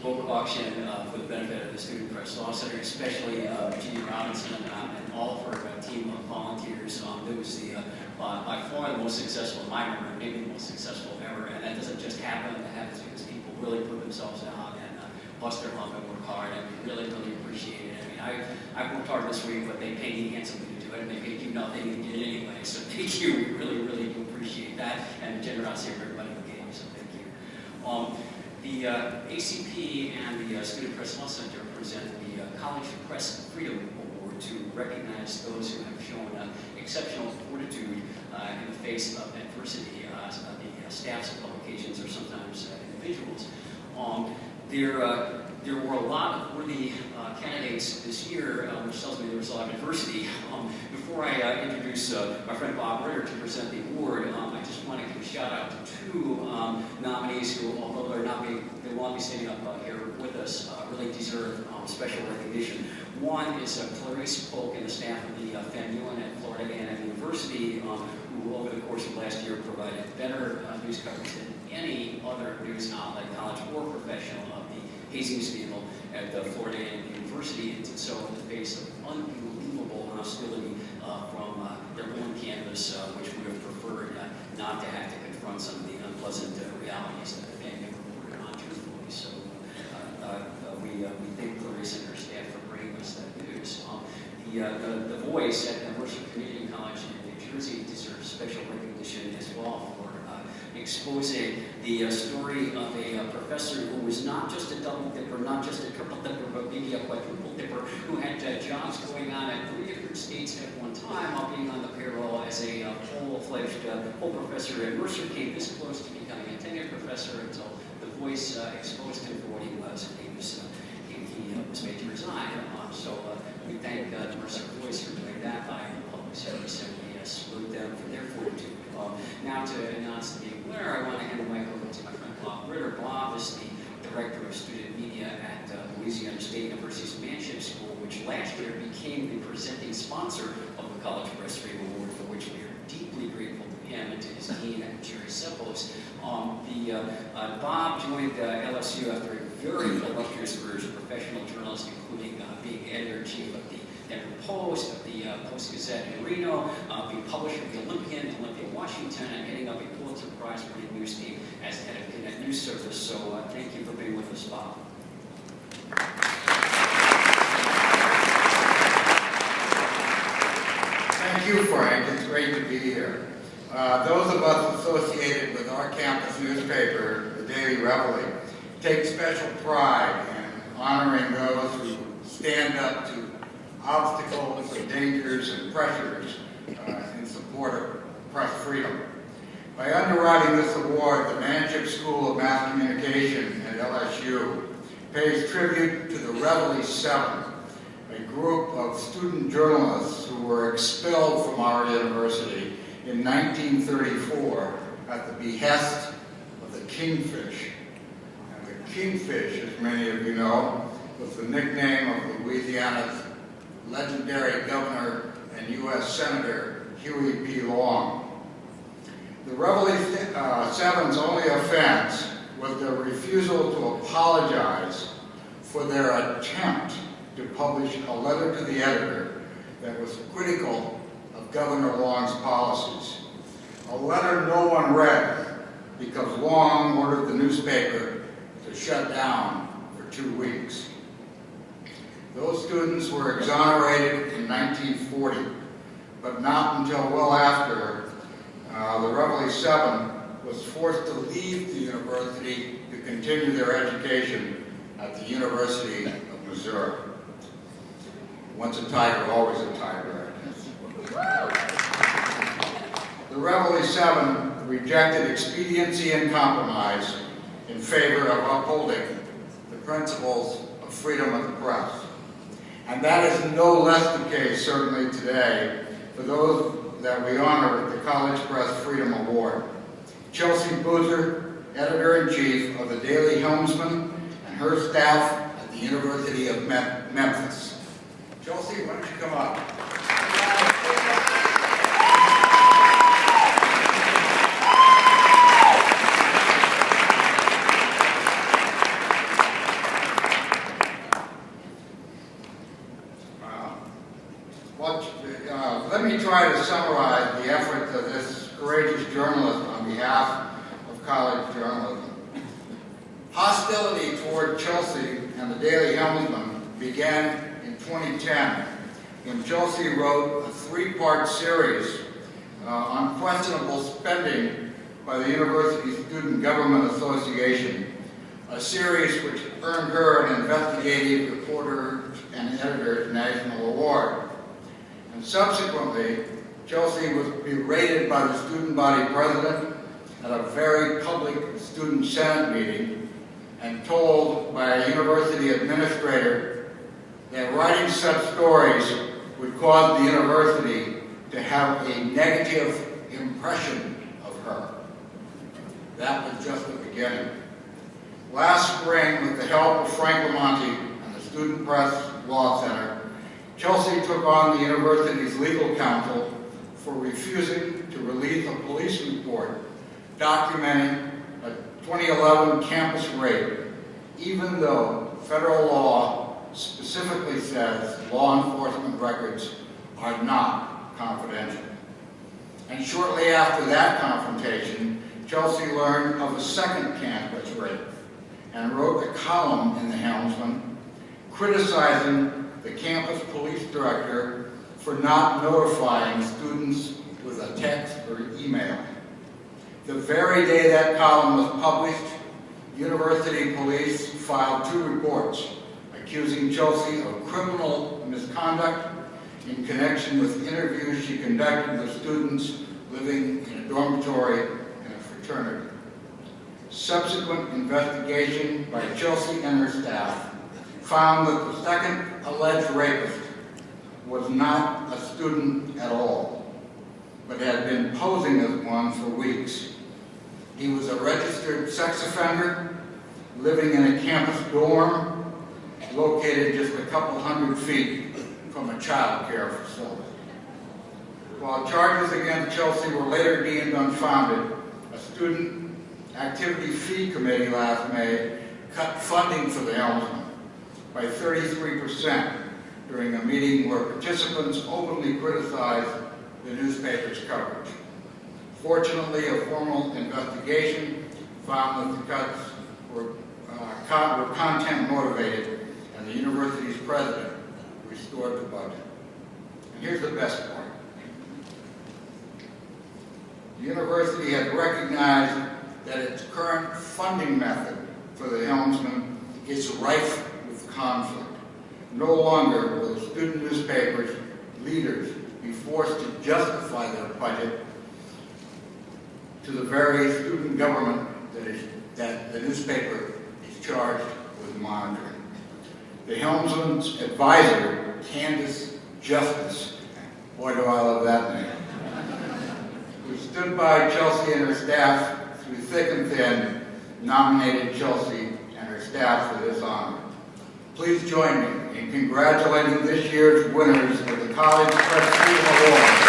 book auction for the benefit of the Student Press Law Center, especially Gene Robinson and all of her team of volunteers. It was by far the most successful in my memory, maybe the most successful ever, and that doesn't just happen. That happens because people really put themselves out and bust their hump and work hard, and we really, really appreciate it. I mean, I've worked hard this week, but they paid me handsomely to do it, and they paid you nothing, and you did it anyway, so thank you. We really, really do appreciate that, and the generosity of everybody who gave, so thank you. The ACP and the Student Press Law Center present the College Press Freedom Award to recognize those who have shown exceptional fortitude in the face of adversity. The staffs of publications or sometimes individuals. There were a lot of worthy candidates this year, which tells me there was a lot of adversity. Before I introduce my friend Bob Ritter to present the award, I just want to give a shout out to two nominees who, although they won't be standing up here with us, really deserve special recognition. One is Clarice Polk and the staff of the FAMU at Florida A&M University, who over the course of last year provided better news coverage than any other news outlet, college or professional, of the hazing scandal at Florida A&M University. And so in the face of unbelievable hostility from their own campus, which would have preferred not to have to confront some of the unpleasant realities that the FAMU reported on truthfully. So we thank Clarice and her staff for bringing us that news. The Voice at Mercer Community College in New Jersey deserves special recognition as well for exposing the story of a professor who was not just a double dipper, not just a triple dipper, but maybe a quadruple dipper, who had jobs going on at 3 different states at one time while being on the payroll as a full-fledged full professor at Mercer. Came this close to becoming a tenured professor until The Voice exposed him for what he was, and he was made to resign. So we thank the Mercer Voice for doing that by public service, and we salute them for their fortitude. Now to announce the winner, I want to hand the mic over to my friend Bob Ritter. Bob is the Director of Student Media at Louisiana State University's Manship School, which last year became the presenting sponsor of the College Press Freedom Award, for which we are deeply grateful to him and to his dean, Jerry Sepos. Bob joined LSU after a very illustrious career as a professional journalist, including being editor-in-chief of the Denver Post, of the Post-Gazette in Reno, being publisher of the Olympian, Olympia, Washington, and heading up a Pulitzer Prize-winning news team as head of Connect News Service. So thank you for being with us, Bob. Thank you, Frank. It's great to be here. Those of us associated with our campus newspaper, the Daily Reveille, take special pride in honoring those who stand up to obstacles and dangers and pressures in support of press freedom. By underwriting this award, the Manship School of Mass Communication at LSU pays tribute to the Reveille 7, a group of student journalists who were expelled from our university in 1934 at the behest of the Kingfish. And the Kingfish, as many of you know, was the nickname of Louisiana's legendary governor and U.S. Senator Huey P. Long. The Reveille 7's only offense was their refusal to apologize for their attempt to publish a letter to the editor that was critical of Governor Long's policies. A letter no one read because Long ordered the newspaper to shut down for 2 weeks. Those students were exonerated in 1940, but not until well after the Reveille 7 was forced to leave the university to continue their education at the University of Missouri. Once a tiger, always a tiger. The Reveille 7 rejected expediency and compromise in favor of upholding the principles of freedom of the press. And that is no less the case, certainly today, for those that we honor with the College Press Freedom Award. Chelsea Boozer, Editor-in-Chief of the Daily Helmsman, and her staff at the University of Memphis. Chelsea, why don't you come up? try to summarize the efforts of this courageous journalist on behalf of college journalism. Hostility toward Chelsea and the Daily Helmsman began in 2010 when Chelsea wrote a three-part series on questionable spending by the University Student Government Association, a series which earned her an Investigative Reporter and Editor's National Award. And subsequently, Chelsea was berated by the student body president at a very public student senate meeting and told by a university administrator that writing such stories would cause the university to have a negative impression of her. That was just the beginning. Last spring, with the help of Frank Lamonti and the Student Press Law Center, Chelsea took on the university's legal counsel for refusing to release a police report documenting a 2011 campus rape, even though federal law specifically says law enforcement records are not confidential. And shortly after that confrontation, Chelsea learned of a second campus rape and wrote a column in the Helmsman criticizing the campus police director for not notifying students with a text or email. The very day that column was published, university police filed 2 reports accusing Chelsea of criminal misconduct in connection with interviews she conducted with students living in a dormitory in a fraternity. Subsequent investigation by Chelsea and her staff found that the second alleged rapist was not a student at all, but had been posing as one for weeks. He was a registered sex offender living in a campus dorm located just a couple hundred feet from a child care facility. While charges against Chelsea were later deemed unfounded, a student activity fee committee last May cut funding for the Helmsman by 33% during a meeting where participants openly criticized the newspaper's coverage. Fortunately, a formal investigation found that the cuts were content motivated, and the university's president restored the budget. And here's the best part. The university had recognized that its current funding method for the Helmsman is rife with conflict. No longer will the student newspapers' leaders be forced to justify their budget to the very student government that the newspaper is charged with monitoring. The Helmsman's advisor, Candace Justice, boy do I love that name, who stood by Chelsea and her staff through thick and thin, nominated Chelsea and her staff for this honor. Please join me in congratulating this year's winners of the College Prestige Award.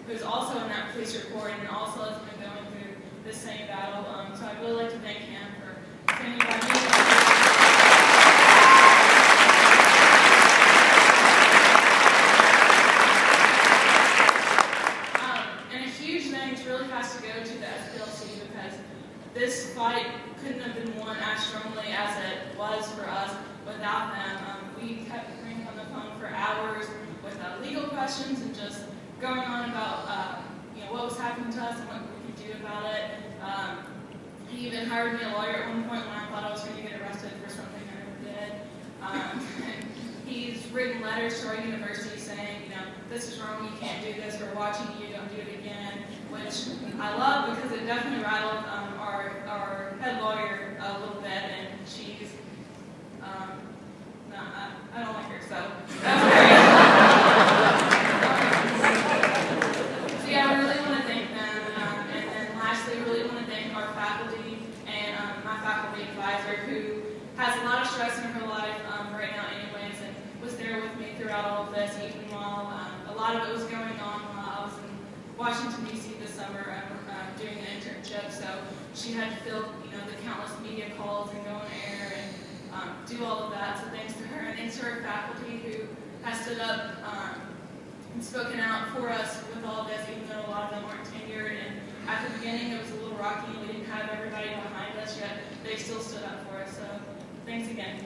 who's also in that police report and also has been going through the same battle. So I'd really like to thank him for standing by me. And a huge thanks really has to go to the SPLC because this fight couldn't have been won as strongly as it was for us without them. We kept ringing on the phone for hours with legal questions and just going on about what was happening to us and what we could do about it. He even hired me a lawyer at one point when I thought I was going to get arrested for something I never did. And he's written letters to our university saying, this is wrong, you can't do this, we're watching you, don't do it again, which I love because it definitely rattled our head lawyer a little bit, and she's, no, I don't like her, so that's great. So yeah, I really want to thank them, and then lastly, I really want to thank our faculty and my faculty advisor, who has a lot of stress in her life right now anyways, and was there with me throughout all of this, even while a lot of it was going on while I was in Washington, D.C. this summer doing an internship. So she had to fill, the countless media calls and go on air and do all of that. So thanks to her, and thanks to her faculty who has stood up and spoken out for us with all of this, even though a lot of them weren't tenured. And at the beginning, it was a little rocky. We didn't have everybody behind us yet. They still stood up for us. So thanks again.